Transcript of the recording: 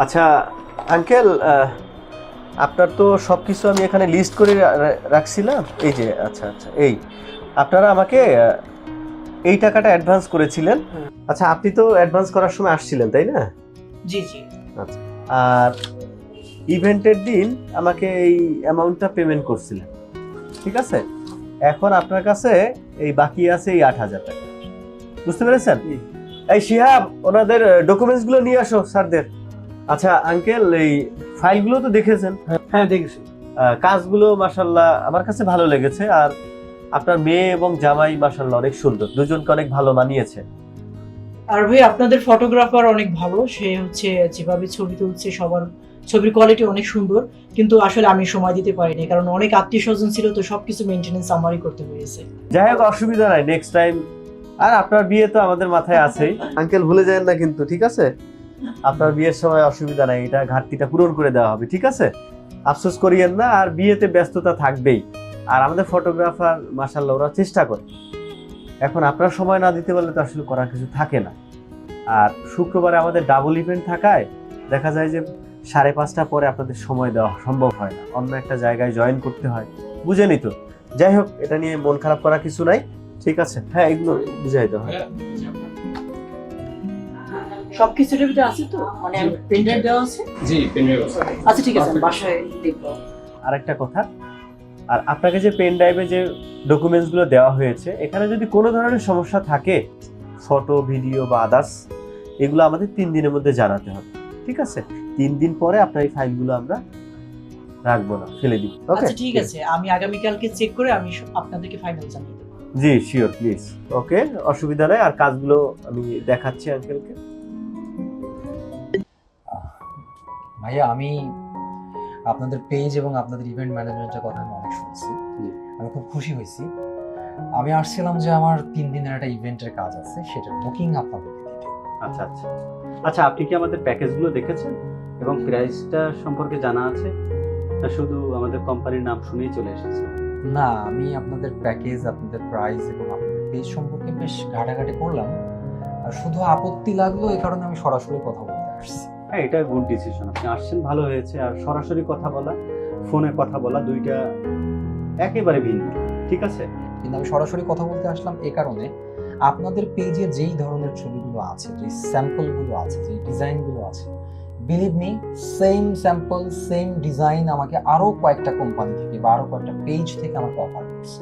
আচ্ছা আঙ্কেল, আপনার তো সব কিছু আমি এখানে লিস্ট করে রাখছিলাম। এই যে আচ্ছা আচ্ছা, এই আপনারা আমাকে এই টাকাটা অ্যাডভান্স করেছিলেন। আচ্ছা, আপনি তো অ্যাডভান্স করার সময় আসছিলেন, তাই না? জি জি। আচ্ছা, আর ইভেন্টের দিন আমাকে এই অ্যামাউন্টটা পেমেন্ট করছিলেন, ঠিক আছে? এখন আপনার কাছে এই বাকি আছে এই 8,000 টাকা, বুঝতে পেরেছেন? এই শিহাব, ওনাদের ডকুমেন্টসগুলো নিয়ে আসো স্যারদের। আচ্ছা আঙ্কেল, এই ফাইলগুলো তো দেখেছেন? হ্যাঁ দেখেছি। কাজগুলো মাশাআল্লাহ আমার কাছে ভালো লেগেছে। আর আপনার মেয়ে এবং জামাই মাশাআল্লাহ অনেক সুন্দর, দুজনকে অনেক ভালো মানিয়েছে। আর ভাই আপনাদের ফটোগ্রাফার অনেক ভালো, সে হচ্ছে যেভাবে ছবি তুলছে সবার ছবির কোয়ালিটি অনেক সুন্দর, কিন্তু আসলে আমি সময় দিতে পারিনি কারণ অনেক আত্মীয় স্বজন ছিল, তো সবকিছু মেইনটেনেন্স আমারই করতে হয়েছে। যাই হোক, অসুবিধা নাই, নেক্সট টাইম। আর আপনার বিয়ে তো আমাদের মাথায় আছেই আঙ্কেল, ভুলে যাবেন না কিন্তু, ঠিক আছে? আপনার বিয়ের সময় অসুবিধা নাই, এটা ঘাটতিটা পূরণ করে দেওয়া হবে, ঠিক আছে? আফসোস করিয়েন না। আর বিয়েতে ব্যস্ততা থাকবেই। আর আমাদের ফটোগ্রাফার মাশাআল্লাহ ওরা চেষ্টা করে। এখন আপনার সময় না দিতে পারলে তো আসলে করার কিছু থাকে না। আর শুক্রবারে আমাদের ডাবল ইভেন্ট থাকায় দেখা যায় যে 5:30 পরে আপনাদের সময় দেওয়া সম্ভব হয় না, অন্য একটা জায়গায় জয়েন করতে হয়, বুঝেনি তো? যাই হোক, এটা নিয়ে মন খারাপ করার কিছু নাই, ঠিক আছে? হ্যাঁ, এগুলো বুঝাই দেওয়া হয়। সবকিছুর ভিতরে আছে তো, মানে পেন ড্রাইভ দেওয়া আছে। জি, পেনড্রাইভ আছে। আচ্ছা ঠিক আছে, আমি বাসায় দেখবো। আরেকটা কথা, আর আপনাকে যে পেন ড্রাইভে যে ডকুমেন্টসগুলো দেওয়া হয়েছে, এখানে যদি কোনো ধরনের সমস্যা থাকে, ফটো ভিডিও বা আদার্স, এগুলো আমাদের 3 দিনের মধ্যে জানাতে হবে, ঠিক আছে? 3 দিন পরে আপনার এই ফাইলগুলো আমরা রাখবো না, ফেলে দিব। ওকে, আচ্ছা ঠিক আছে, আমি আগামীকালকে চেক করে আমি আপনাদেরকে ফাইনাল জানিয়ে দেবো। জি শিওর, প্লিজ। ওকে, অসুবিধা নেই। আর কাজগুলো আমি দেখাচ্ছি আঙ্কেলকে। ভাইয়া, আমি আপনাদের পেজ এবং আপনাদের ইভেন্ট ম্যানেজমেন্টের কথা আমি অনেক শুনছি। আমি খুব খুশি হয়েছি। আমি আসছিলাম যে আমার 3 দিনের একটা ইভেন্টের কাজ আছে, সেটার বুকিং আপনাদেরকে দিতে। আচ্ছা আচ্ছা আচ্ছা, আপনি কি আমাদের প্যাকেজগুলো দেখেছেন এবং প্রাইসটা সম্পর্কে জানা আছে, না শুধু আমাদের কোম্পানির নাম শুনেই চলে এসেছে? না, আমি আপনাদের প্যাকেজ, আপনাদের প্রাইস এবং আপনাদের পেজ সম্পর্কে বেশ ঘাটাঘাটি করলাম। আর শুধু আপত্তি লাগলো এই কারণে আমি সরাসরি কথা বলতে আসছি। হ্যাঁ, এটা গুড ডিসিশন। আপনি আসছেন, ভালো হয়েছে। আর সরাসরি কথা বলা, ফোনে কথা বলা, দুইটা একেবারে ভিন্ন, ঠিক আছে? কিন্তু আমি সরাসরি কথা বলতে আসলাম এই কারণে, আপনাদের পেজে যেই ধরনের ছবিগুলো আছে, যেই স্যাম্পলগুলো আছে, যেই ডিজাইনগুলো আছে, believe me, same sample same design আমাকে আরো কয়েকটা কোম্পানি থেকে বা আরো কয়েকটা পেজ থেকে আমাকে অফার করছে।